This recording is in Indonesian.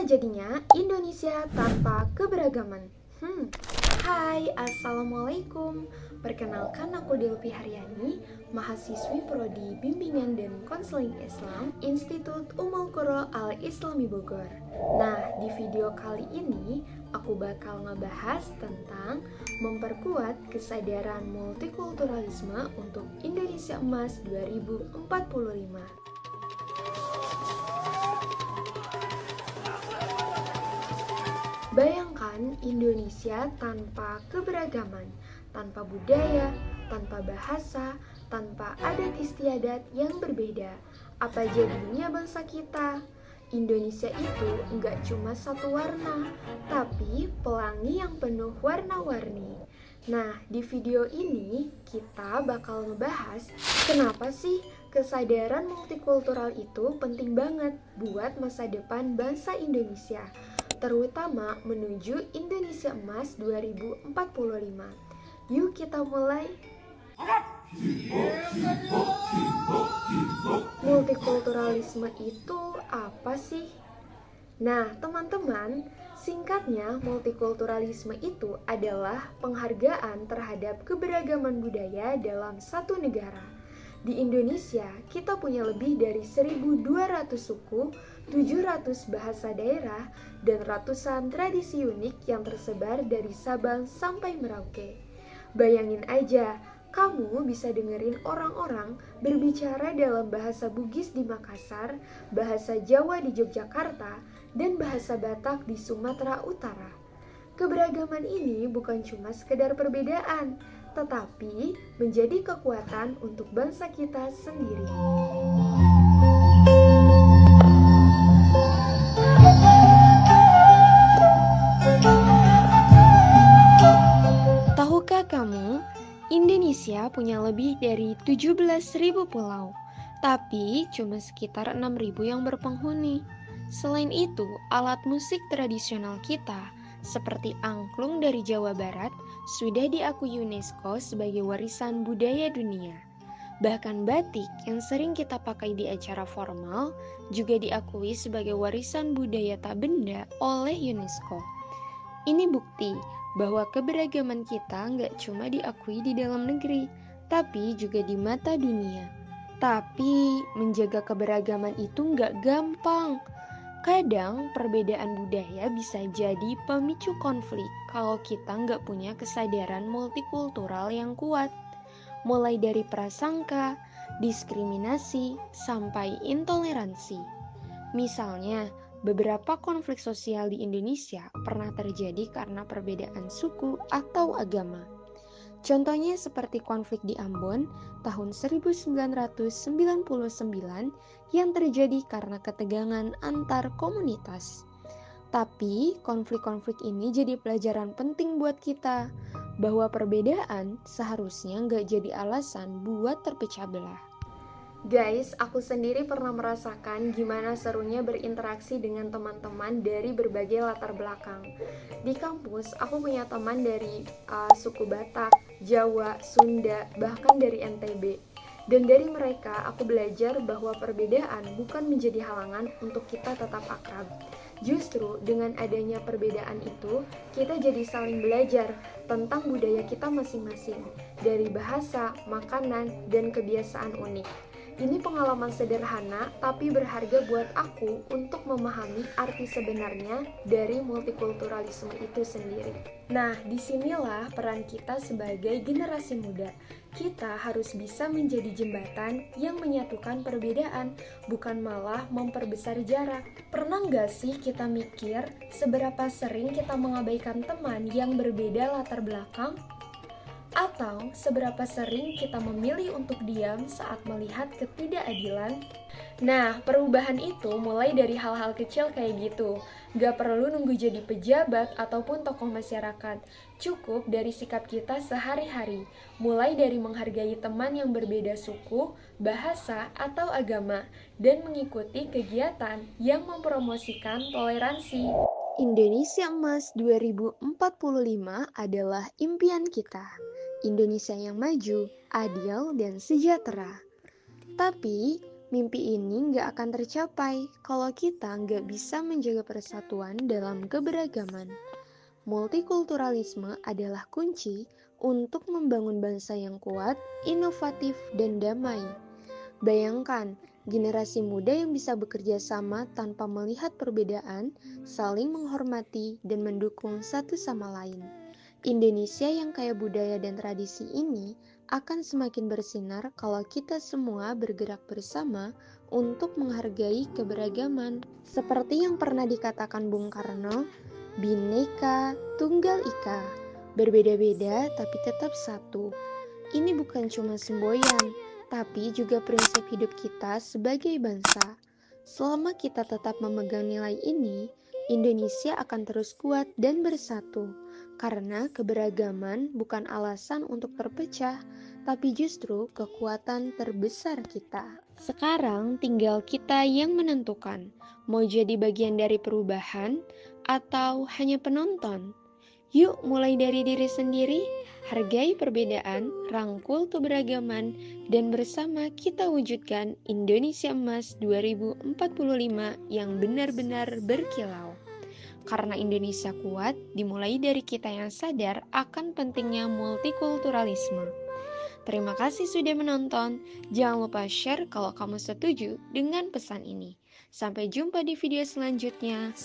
Apa jadinya Indonesia tanpa keberagaman? Hai, Assalamualaikum. Perkenalkan aku Delvi Haryani, mahasiswi Prodi Bimbingan dan Konseling Islam Institut Ummul Qura Al-Islami Bogor. Nah, di video kali ini aku bakal ngebahas tentang memperkuat kesadaran multikulturalisme untuk Indonesia Emas 2045. Bayangkan Indonesia tanpa keberagaman, tanpa budaya, tanpa bahasa, tanpa adat istiadat yang berbeda. Apa jadinya bangsa kita? Indonesia itu enggak cuma satu warna, tapi pelangi yang penuh warna-warni. Nah, di video ini kita bakal ngebahas kenapa sih kesadaran multikultural itu penting banget buat masa depan bangsa Indonesia, terutama menuju Indonesia Emas 2045. Yuk kita mulai. Multikulturalisme itu apa sih? Nah, teman-teman, singkatnya multikulturalisme itu adalah penghargaan terhadap keberagaman budaya dalam satu negara. Di Indonesia, kita punya lebih dari 1.200 suku, 700 bahasa daerah, dan ratusan tradisi unik yang tersebar dari Sabang sampai Merauke. Bayangin aja, kamu bisa dengerin orang-orang berbicara dalam bahasa Bugis di Makassar, bahasa Jawa di Yogyakarta, dan bahasa Batak di Sumatera Utara. Keberagaman ini bukan cuma sekedar perbedaan, tetapi menjadi kekuatan untuk bangsa kita sendiri. Tahukah kamu, Indonesia punya lebih dari 17.000 pulau, tapi cuma sekitar 6.000 yang berpenghuni. Selain itu, alat musik tradisional kita, seperti angklung dari Jawa Barat, sudah diakui UNESCO sebagai warisan budaya dunia. Bahkan batik yang sering kita pakai di acara formal juga diakui sebagai warisan budaya tak benda oleh UNESCO. Ini bukti bahwa keberagaman kita nggak cuma diakui di dalam negeri, tapi juga di mata dunia. Tapi menjaga keberagaman itu nggak gampang. Kadang perbedaan budaya bisa jadi pemicu konflik kalau kita nggak punya kesadaran multikultural yang kuat. Mulai dari prasangka, diskriminasi, sampai intoleransi. Misalnya, beberapa konflik sosial di Indonesia pernah terjadi karena perbedaan suku atau agama. Contohnya seperti konflik di Ambon tahun 1999 yang terjadi karena ketegangan antar komunitas. Tapi konflik-konflik ini jadi pelajaran penting buat kita, bahwa perbedaan seharusnya nggak jadi alasan buat terpecah belah. Guys, aku sendiri pernah merasakan gimana serunya berinteraksi dengan teman-teman dari berbagai latar belakang. Di kampus, aku punya teman dari suku Batak, Jawa, Sunda, bahkan dari NTB. Dan dari mereka, aku belajar bahwa perbedaan bukan menjadi halangan untuk kita tetap akrab. Justru dengan adanya perbedaan itu, kita jadi saling belajar tentang budaya kita masing-masing, dari bahasa, makanan, dan kebiasaan unik. Ini pengalaman sederhana tapi berharga buat aku untuk memahami arti sebenarnya dari multikulturalisme itu sendiri. Nah, disinilah peran kita sebagai generasi muda. Kita harus bisa menjadi jembatan yang menyatukan perbedaan, bukan malah memperbesar jarak. Pernah nggak sih kita mikir seberapa sering kita mengabaikan teman yang berbeda latar belakang? Atau seberapa sering kita memilih untuk diam saat melihat ketidakadilan? Nah, perubahan itu mulai dari hal-hal kecil kayak gitu. Gak perlu nunggu jadi pejabat ataupun tokoh masyarakat. Cukup dari sikap kita sehari-hari. Mulai dari menghargai teman yang berbeda suku, bahasa, atau agama, dan mengikuti kegiatan yang mempromosikan toleransi. Indonesia Emas 2045 adalah impian kita. Indonesia yang maju, adil, dan sejahtera. Tapi, Mimpi ini nggak akan tercapai kalau kita nggak bisa menjaga persatuan dalam keberagaman. Multikulturalisme adalah kunci untuk membangun bangsa yang kuat, inovatif, dan damai. Bayangkan, generasi muda yang bisa bekerja sama tanpa melihat perbedaan, saling menghormati, dan mendukung satu sama lain. Indonesia yang kaya budaya dan tradisi ini akan semakin bersinar kalau kita semua bergerak bersama untuk menghargai keberagaman. Seperti yang pernah dikatakan Bung Karno, Bhinneka Tunggal Ika, berbeda-beda tapi tetap satu. Ini bukan cuma semboyan, tapi juga prinsip hidup kita sebagai bangsa. Selama kita tetap memegang nilai ini, Indonesia akan terus kuat dan bersatu. Karena keberagaman bukan alasan untuk terpecah, tapi justru kekuatan terbesar kita. Sekarang tinggal kita yang menentukan, mau jadi bagian dari perubahan atau hanya penonton. Yuk mulai dari diri sendiri, hargai perbedaan, rangkul keberagaman, dan bersama kita wujudkan Indonesia Emas 2045 yang benar-benar berkilau. Karena Indonesia kuat, dimulai dari kita yang sadar akan pentingnya multikulturalisme. Terima kasih sudah menonton. Jangan lupa share kalau kamu setuju dengan pesan ini. Sampai jumpa di video selanjutnya.